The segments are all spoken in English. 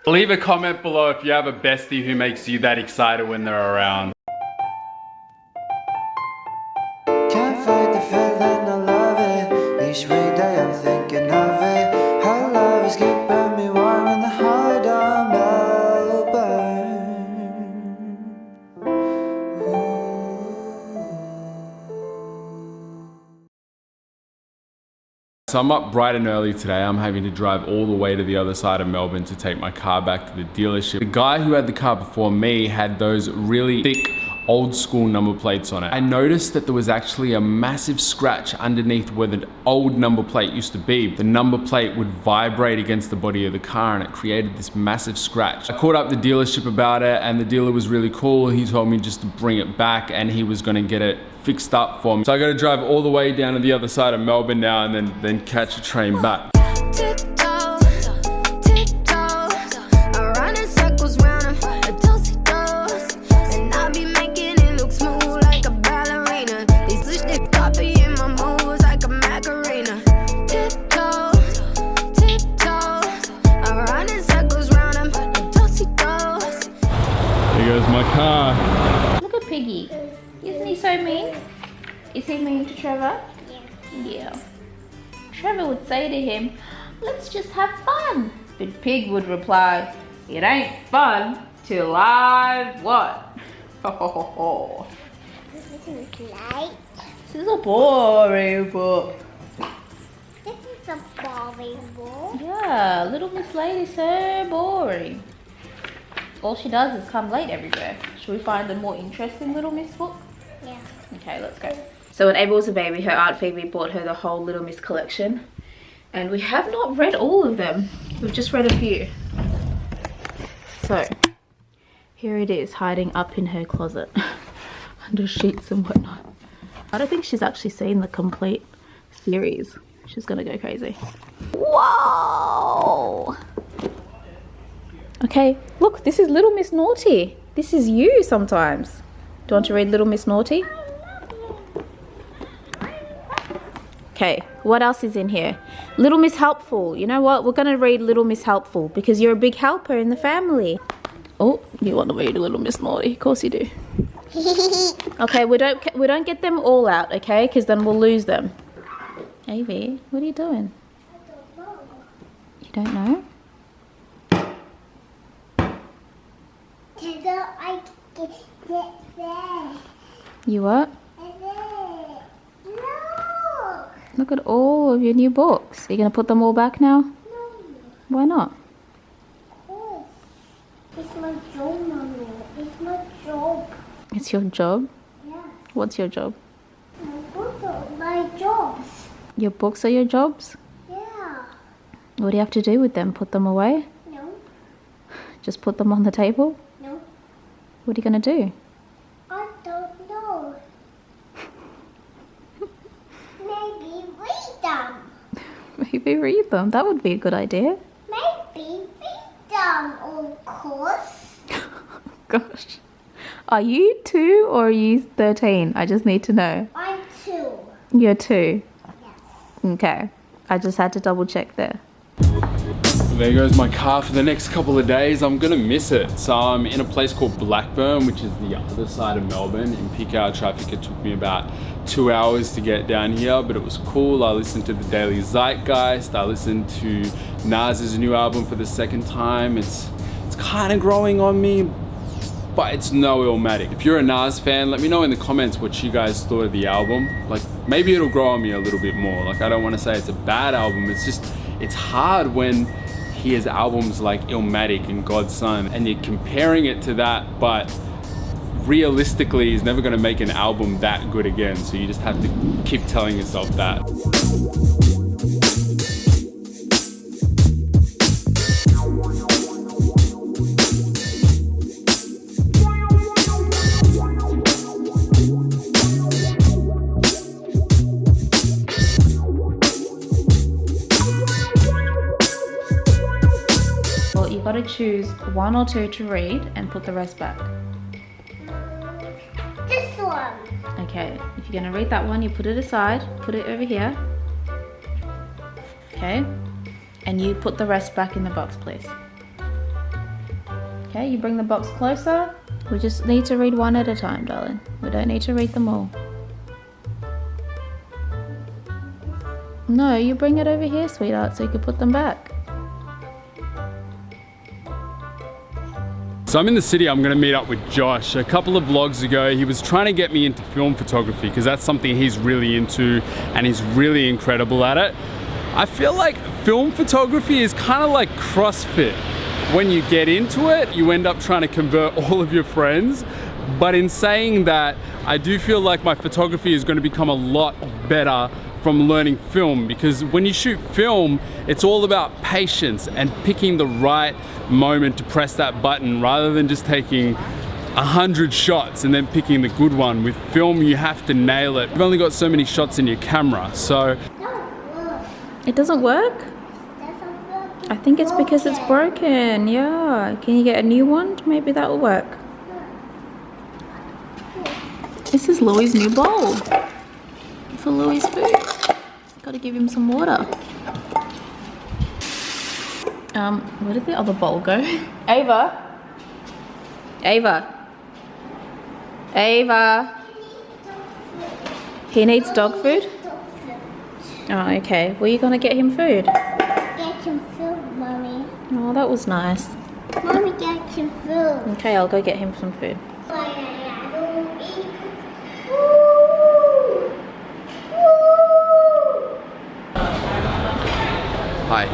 Leave a comment below if you have a bestie who makes you that excited when they're around. Can't fight the feeling, I love it. Each weekday I'm thinking of it. How love is keeping me warm in the heart of Melbourne. So I'm up bright and early today. I'm having to drive all the way to the other side of Melbourne to take my car back to the dealership. The guy who had the car before me had those really thick old school number plates on it. I noticed that there was actually a massive scratch underneath where the old number plate used to be. The number plate would vibrate against the body of the car and it created this massive scratch. I called up the dealership about it and the dealer was really cool. He told me just to bring it back and he was gonna get it fixed up for me. So I gotta drive all the way down to the other side of Melbourne now and then catch a train back. My car. Look at Piggy. Isn't he so mean? Is he mean to Trevor? Yeah. Trevor would say to him, let's just have fun. But Pig would reply, it ain't fun till I what? Ho ho ho ho. This is light. This is a boring book. This is a boring book. Yeah, Little Miss Lady is so boring. All she does is come late everywhere. Should we find a more interesting Little Miss book? Yeah. Okay, let's go. So when Ava was a baby, her Aunt Phoebe bought her the whole Little Miss collection. And we have not read all of them. We've just read a few. So, here it is, hiding up in her closet. Under sheets and whatnot. I don't think she's actually seen the complete series. She's gonna go crazy. Whoa! Okay, look, this is Little Miss Naughty. This is you sometimes. Do you want to read Little Miss Naughty? Okay, what else is in here? Little Miss Helpful. You know what? We're going to read Little Miss Helpful because you're a big helper in the family. Oh, you want to read Little Miss Naughty? Of course you do. Okay, we don't get them all out, okay? Because then we'll lose them. Avie, what are you doing? I don't know. You don't know? I get there. You what? No. Look at all of your new books. Are you going to put them all back now? No. Why not? Oh. It's my job, Mommy. It's my job. It's your job? Yeah. What's your job? My books are my jobs. Your books are your jobs? Yeah. What do you have to do with them? Put them away? No. Just put them on the table? No. What are you going to do? I don't know. Maybe read them. Maybe read them. That would be a good idea. Maybe read them, of course. Gosh. Are you 2 or are you 13? I just need to know. I'm 2. You're 2? Yes. Okay. I just had to double check there. There goes my car for the next couple of days. I'm gonna miss it. So I'm in a place called Blackburn, which is the other side of Melbourne. In peak hour traffic, it took me about 2 hours to get down here, but it was cool. I listened to the Daily Zeitgeist. I listened to Nas's new album for the second time. It's kind of growing on me, but it's no Illmatic. If you're a Nas fan, let me know in the comments what you guys thought of the album. Like, maybe it'll grow on me a little bit more. Like, I don't want to say it's a bad album. It's just, it's hard when he has albums like Illmatic and God's Son, and you're comparing it to that, but realistically, he's never gonna make an album that good again. So you just have to keep telling yourself that. Got to choose 1 or 2 to read and put the rest back. This one. Okay, if you're going to read that one, you put it aside, put it over here. Okay, and you put the rest back in the box, please. Okay, you bring the box closer. We just need to read one at a time, darling. We don't need to read them all. No, you bring it over here, sweetheart, so you can put them back. So I'm in the city, I'm gonna meet up with Josh. A couple of vlogs ago, he was trying to get me into film photography because that's something he's really into and he's really incredible at it. I feel like film photography is kind of like CrossFit. When you get into it, you end up trying to convert all of your friends. But in saying that, I do feel like my photography is going to become a lot better from learning film, because when you shoot film, it's all about patience and picking the right moment to press that button rather than just taking 100 shots and then picking the good one. With film, you have to nail it. You've only got so many shots in your camera, so... It doesn't work? I think it's because it's broken, yeah. Can you get a new one? Maybe that will work. This is Louie's new bowl for Louie's food. Gotta give him some water. Where did the other bowl go? Ava? Ava? Ava? He needs dog food? Oh, okay. Were you gonna get him food? Get some food, Mommy. Oh, that was nice. Mommy, get some food. Okay, I'll go get him some food. Hi.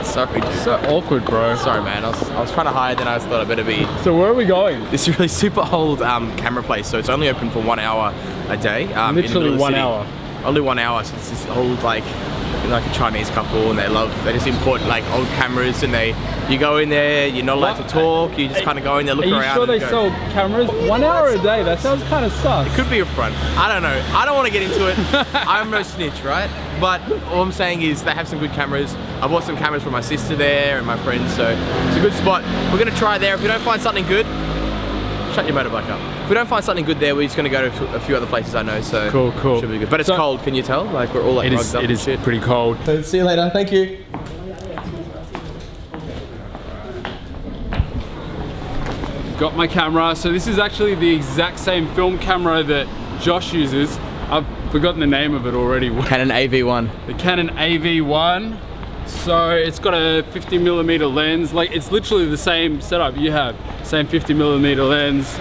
Sorry. So awkward, bro. Sorry, man. I was trying to hide, then I just thought I'd better be. So where are we going? This is really super old camera place, so it's only open for 1 hour a day. Literally 1 hour. Only 1 hour. So it's this old like a Chinese couple, and they just import like old cameras, and you go in there, you're not allowed to talk, you just kind of go in there, look around. Are you sure they sell cameras? 1 hour a day, that sounds kind of sus. It could be a front. I don't know. I don't want to get into it. I'm no snitch, right? But all I'm saying is they have some good cameras. I bought some cameras for my sister there and my friends, so it's a good spot. We're gonna try there. If we don't find something good, shut your motorbike up. If we don't find something good there, we're just gonna go to a few other places I know, so cool. Should be good. But it's cold, can you tell? Like we're all like rugged up. It is shit. pretty cold. So, see you later, thank you. Got my camera. So this is actually the exact same film camera that Josh uses. I've forgotten the name of it already. Canon AV1. The Canon AV1. So it's got a 50mm lens. Like it's literally the same setup you have. Same 50mm lens.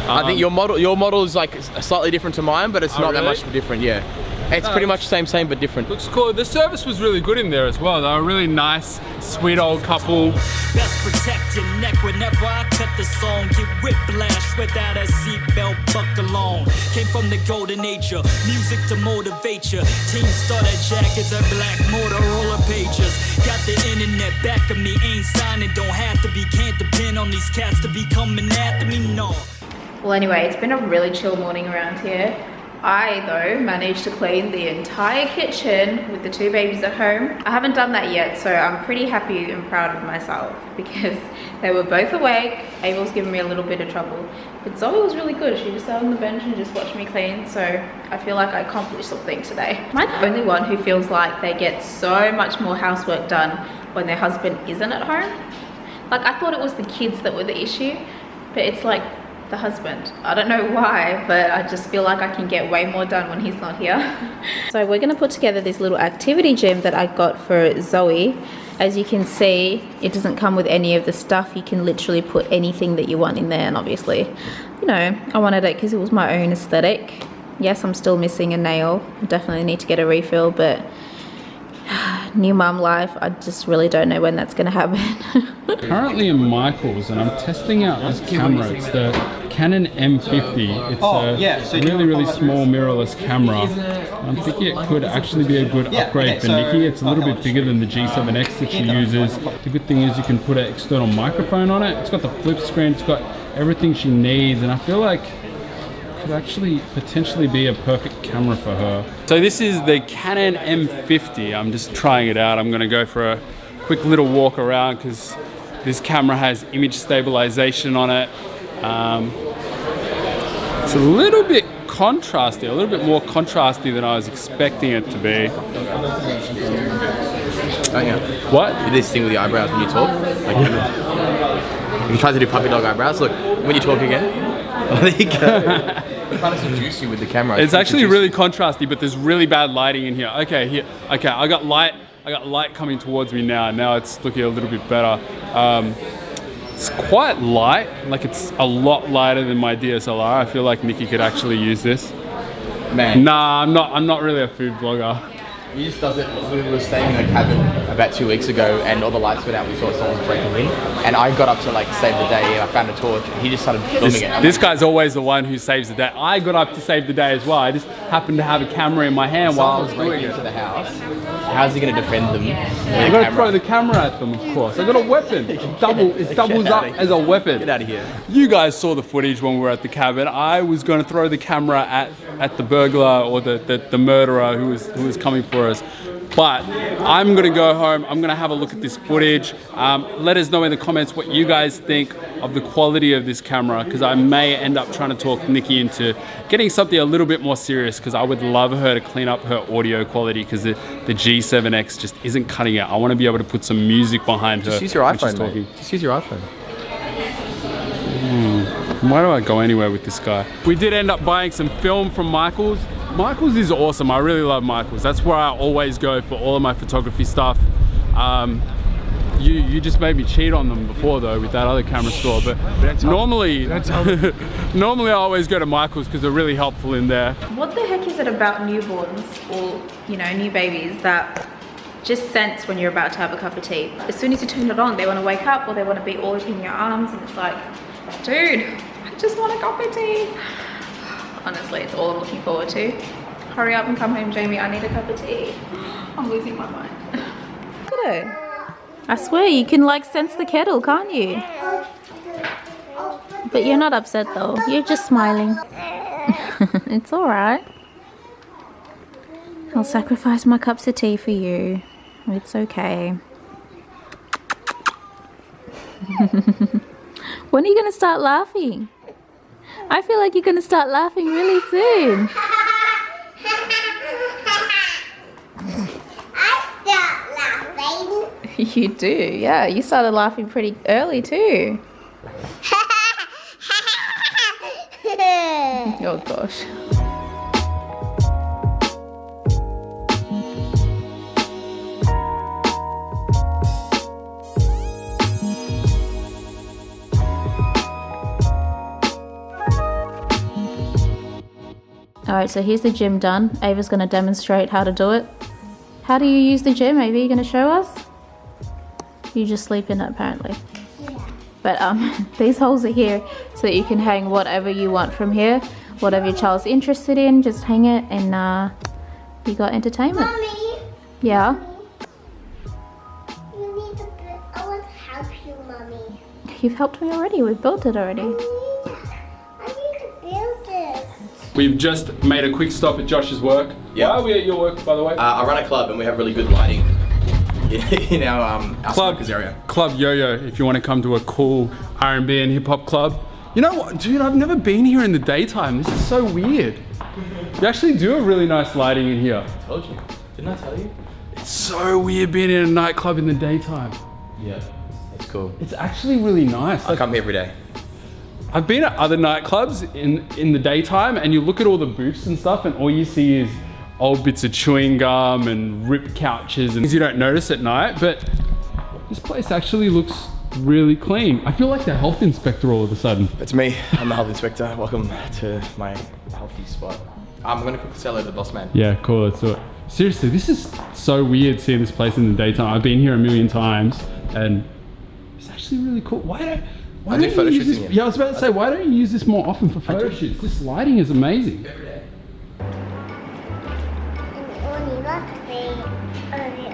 I think your model is like slightly different to mine, but it's not that much different. Yeah, it's pretty much same but different. Looks cool. The service was really good in there as well. They were a really nice, sweet old couple. Best protect your neck whenever I cut the song. Get whiplash without a seatbelt buckle on. Came from the golden age of music to motivate you. Team starter jackets and black Motorola pages. Got the internet back of me, ain't signing, don't have to be. Can't depend on these cats to be coming after me, no. Well, anyway, it's been a really chill morning around here. I, though, managed to clean the entire kitchen with the two babies at home. I haven't done that yet, so I'm pretty happy and proud of myself because they were both awake. Abel's given me a little bit of trouble, but Zoe was really good. She just sat on the bench and just watched me clean, so I feel like I accomplished something today. Am I the only one who feels like they get so much more housework done when their husband isn't at home? Like, I thought it was the kids that were the issue, but it's like the husband. I don't know why, but I just feel like I can get way more done when he's not here. So we're gonna put together this little activity gym that I got for Zoe. As you can see, it doesn't come with any of the stuff. You can literally put anything that you want in there, and obviously, you know, I wanted it because it was my own aesthetic. Yes, I'm still missing a nail. I definitely need to get a refill, but new mum life, I just really don't know when that's gonna happen. Currently in Michael's, and I'm testing out this camera. It's the Canon M50. It's a really small mirrorless camera. I'm thinking it could actually be a good upgrade for Nikki. It's a little bit bigger than the G7X that she uses. The good thing is you can put an external microphone on it. It's got the flip screen, it's got everything she needs, and I feel like could actually potentially be a perfect camera for her. So this is the Canon M50. I'm just trying it out. I'm gonna go for a quick little walk around because this camera has image stabilization on it. It's a little bit contrasty, a little bit more contrasty than I was expecting it to be. don't you? What? You do this thing with your eyebrows when you talk. Like, if you try to do puppy dog eyebrows, look, when you talk again. Oh, there you go. You kind of seduce you with the camera. It's actually really contrasty, but there's really bad lighting in here. Okay, here. Okay, I got light coming towards me now. Now it's looking a little bit better. It's quite light. Like it's a lot lighter than my DSLR. I feel like Nikki could actually use this. Man. Nah, I'm not really a food vlogger. He just does it. We were staying in a cabin about 2 weeks ago, and all the lights went out. We thought someone was breaking in, and I got up to like save the day, and I found a torch, and he just started filming it. This guy's always the one who saves the day. I got up to save the day as well. I just happened to have a camera in my hand while I was doing it. Into the house. How's he going to defend them? I'm going to throw the camera at them, of course. I got a weapon. It doubles up as a weapon. Get out of here. You guys saw the footage when we were at the cabin. I was going to throw the camera at the burglar or the murderer who was coming for us. But I'm gonna go home, I'm gonna have a look at this footage. Let us know in the comments what you guys think of the quality of this camera, because I may end up trying to talk Nikki into getting something a little bit more serious, because I would love her to clean up her audio quality, because the G7X just isn't cutting it. I wanna be able to put some music behind her. Just use your when she's iPhone, talking. mate. Just use your iPhone. Why do I go anywhere with this guy? We did end up buying some film from Michael's. Michael's is awesome. I really love Michael's. That's where I always go for all of my photography stuff. You just made me cheat on them before though with that other camera store, but normally I always go to Michael's because they're really helpful in there. What the heck is it about newborns or, you know, new babies that just sense when you're about to have a cup of tea? As soon as you turn it on, they want to wake up or they want to be all up in your arms, and it's like, dude, I just want a cup of tea. Honestly, it's all I'm looking forward to. Hurry up and come home, Jamie. I need a cup of tea. I'm losing my mind. Look at it. I swear, you can like sense the kettle, can't you? But you're not upset though. You're just smiling. It's all right. I'll sacrifice my cups of tea for you. It's okay. When are you going to start laughing? I feel like you're going to start laughing really soon. I start laughing. You do, yeah. You started laughing pretty early too. Oh gosh. Alright, so here's the gym done. Ava's going to demonstrate how to do it. How do you use the gym, Ava? Are you going to show us? You just sleep in it, apparently. Yeah. But these holes are here so that you can hang whatever you want from here. Whatever your child's interested in, just hang it and you got entertainment. Mommy. Yeah? You need to build. I want to help you, Mommy. You've helped me already. We've built it already. I need to build it. We've just made a quick stop at Josh's work. Yeah. Why are we at your work, by the way? I run a club and we have really good lighting in our smokers area. Club Yo-Yo, if you want to come to a cool R&B and hip hop club. You know what, dude, I've never been here in the daytime. This is so weird. You actually do have really nice lighting in here. I told you. Didn't I tell you? It's so weird being in a nightclub in the daytime. Yeah. That's cool. It's actually really nice. I come here every day. I've been at other nightclubs in the daytime and you look at all the booths and stuff and all you see is old bits of chewing gum and ripped couches and things you don't notice at night, but this place actually looks really clean. I feel like the health inspector all of a sudden. It's me. I'm the health inspector. Welcome to my healthy spot. I'm gonna quickly say hello to the boss man. Yeah, cool, let's do it. Seriously, this is so weird seeing this place in the daytime. I've been here a million times and it's actually really cool. Why don't you photo use shoots this? in here. Yeah, I was about to say, why don't you use this more often for photo shoots? This lighting is amazing. Every day. Only luck they only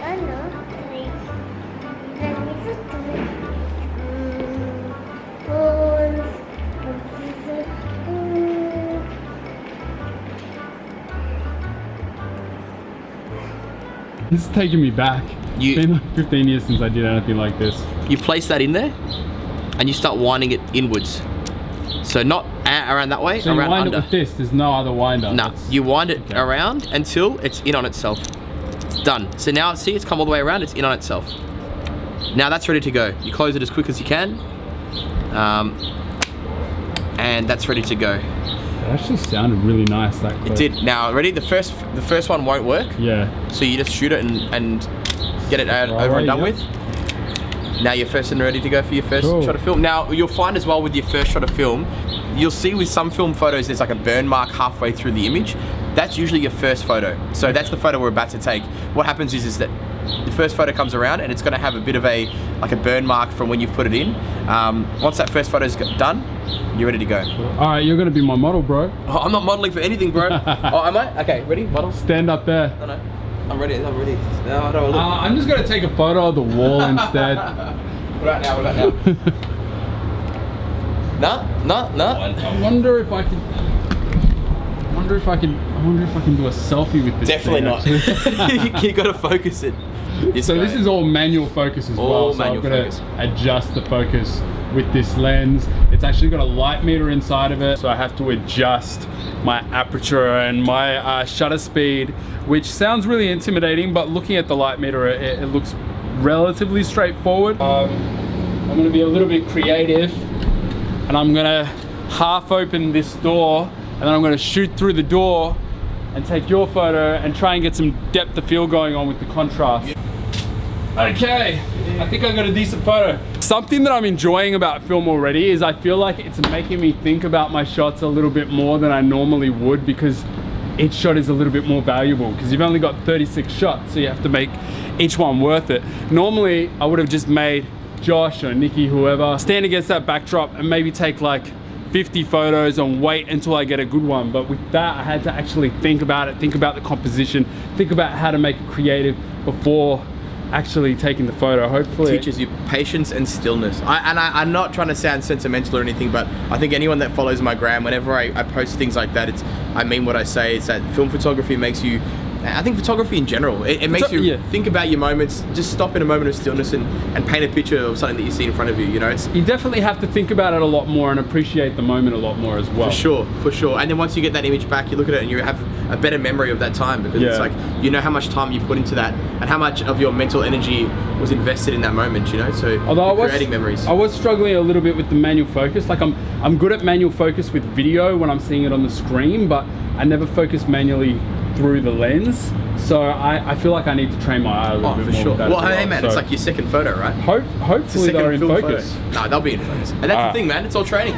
let me just do it. This is taking me back. You- It's been like 15 years since I did anything like this. You place that in there and you start winding it inwards. So not around that way, So you around wind under. it with this, there's no other winder. No, It's- you wind it okay. around until it's in on itself. It's done. So now, see, it's come all the way around. It's in on itself. Now that's ready to go. You close it as quick as you can. And that's ready to go. It actually sounded really nice, that clip. It did. Now, ready? The first one won't work. Yeah. So you just shoot it and get it over and done with. Now you're first and ready to go for your first shot of film. Now, you'll find as well with your first shot of film, you'll see with some film photos, there's like a burn mark halfway through the image. That's usually your first photo. So that's the photo we're about to take. What happens is that the first photo comes around and it's going to have a bit of a burn mark from when you've put it in. Once that first photo's done, you're ready to go. All right, you're going to be my model, bro. Oh, I'm not modeling for anything, bro. Oh, am I? Okay, ready? Model? Stand up there. No, no. I'm ready. No, I don't look. I'm just going to take a photo of the wall instead. What about now? No. I wonder if I can. I wonder if I can do a selfie with this. Definitely thing, not. You gotta focus it. This is all manual focus as well. So I'm gonna adjust the focus with this lens. It's actually got a light meter inside of it, so I have to adjust my aperture and my shutter speed, which sounds really intimidating, but looking at the light meter, it looks relatively straightforward. I'm gonna be a little bit creative, and I'm gonna half open this door, and then I'm gonna shoot through the door and take your photo and try and get some depth of field going on with the contrast. Okay, I think I got a decent photo. Something that I'm enjoying about film already is I feel like it's making me think about my shots a little bit more than I normally would, because each shot is a little bit more valuable because you've only got 36 shots, so you have to make each one worth it. Normally, I would have just made Josh or Nikki, whoever, stand against that backdrop and maybe take like 50 photos and wait until I get a good one. But with that, I had to actually think about it, think about the composition, think about how to make it creative before actually taking the photo. Hopefully teaches you patience and stillness. I'm not trying to sound sentimental or anything, but I think anyone that follows my gram, whenever I post things like that, I mean what I say. It's that film photography makes you, I think photography in general, it makes you think about your moments, just stop in a moment of stillness and paint a picture of something that you see in front of you, you know? You definitely have to think about it a lot more and appreciate the moment a lot more as well. For sure. And then once you get that image back, you look at it and you have a better memory of that time, because it's like, you know how much time you put into that and how much of your mental energy was invested in that moment, you know? So you're creating memories. I was struggling a little bit with the manual focus. Like I'm good at manual focus with video when I'm seeing it on the screen, but I never focus manually through the lens. So I feel like I need to train my eye a little bit more. Well, hey man, it's like your second photo, right? Hopefully they're in focus. No, they'll be in focus. And that's the thing, man, it's all training.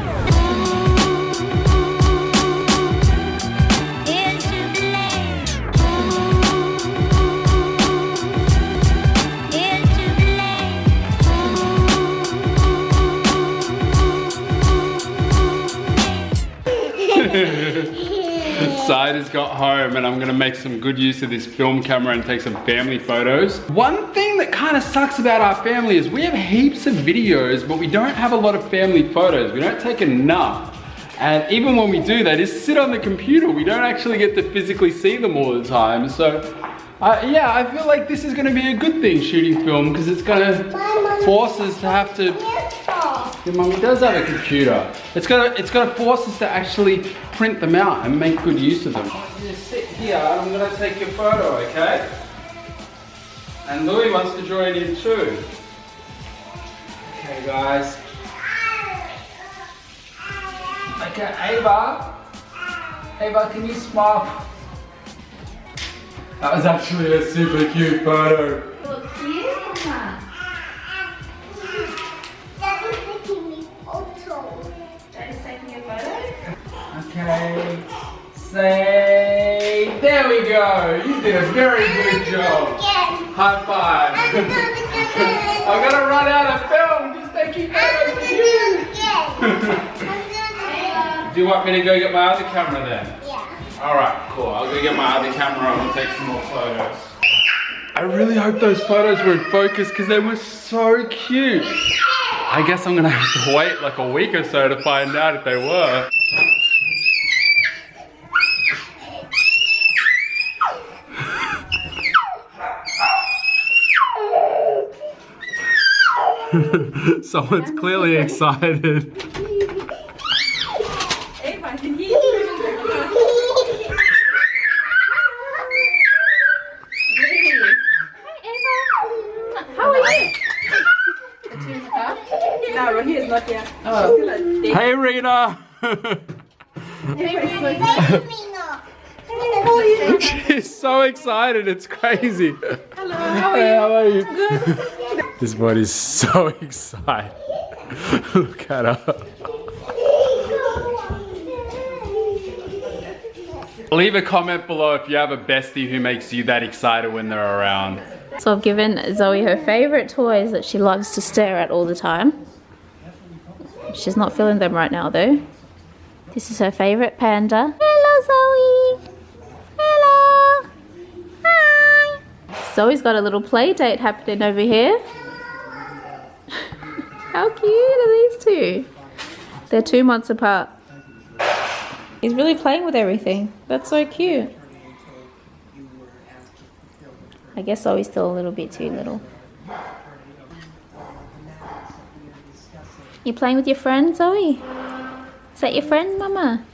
Side has got home and I'm gonna make some good use of this film camera and take some family photos. One thing that kind of sucks about our family is we have heaps of videos, but we don't have a lot of family photos. We don't take enough. And even when we do, they just sit on the computer. We don't actually get to physically see them all the time. So yeah, I feel like this is gonna be a good thing, shooting film, because it's gonna force us to have to. Your mummy does have a computer. It's gonna force us to actually print them out and make good use of them. Just sit here and I'm gonna take your photo, okay? And Louis wants to join in too. Okay, guys. Okay, Ava. Ava, can you smile? That was actually a super cute photo. Look cute, Daddy's taking your photo. Okay. Say, there we go. You did a very good job. High five. I'm gonna run out of film. Just take your photos with you. Do you want me to go get my other camera then? Yeah. Alright, cool. I'll go get my other camera and we'll take some more photos. I really hope those photos were in focus because they were so cute. I guess I'm gonna have to wait like a week or so to find out if they were. Someone's clearly excited. Ava, can you hear me? but he is not here. Oh. She's still at day. Hey Rita! She's so excited, it's crazy. Hello, how Hey, are how are you? you? Good. This body's so excited. Look at her. Leave a comment below if you have a bestie who makes you that excited when they're around. So I've given Zoe her favourite toys that she loves to stare at all the time. She's not feeling them right now though. This is her favourite panda. Hello Zoe! Hello! Hi! Zoe's got a little play date happening over here. How cute are these two? They're 2 months apart. He's really playing with everything. That's so cute. I guess Zoe's still a little bit too little. You playing with your friend, Zoe? Is that your friend, Mama?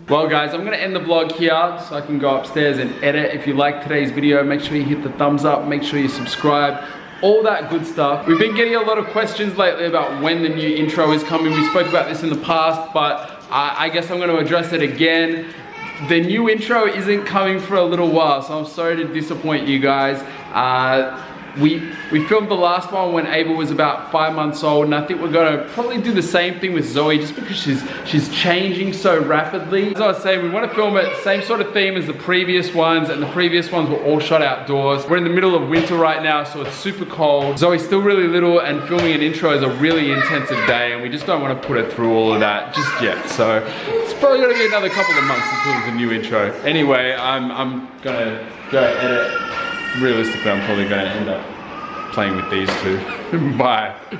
Well guys, I'm gonna end the vlog here so I can go upstairs and edit. If you liked today's video, make sure you hit the thumbs up, make sure you subscribe, all that good stuff. We've been getting a lot of questions lately about when the new intro is coming. We spoke about this in the past, but I guess I'm gonna address it again. The new intro isn't coming for a little while, so I'm sorry to disappoint you guys. We filmed the last one when Ava was about 5 months old, and I think we're gonna probably do the same thing with Zoe just because she's changing so rapidly. As I was saying, we want to film it same sort of theme as the previous ones, and the previous ones were all shot outdoors. We're in the middle of winter right now, so it's super cold. Zoe's still really little, and filming an intro is a really intensive day, and we just don't want to put her through all of that just yet. So it's probably gonna be another couple of months until there's a new intro. Anyway, I'm gonna go edit. Realistically, I'm probably gonna end up playing with these two. Bye.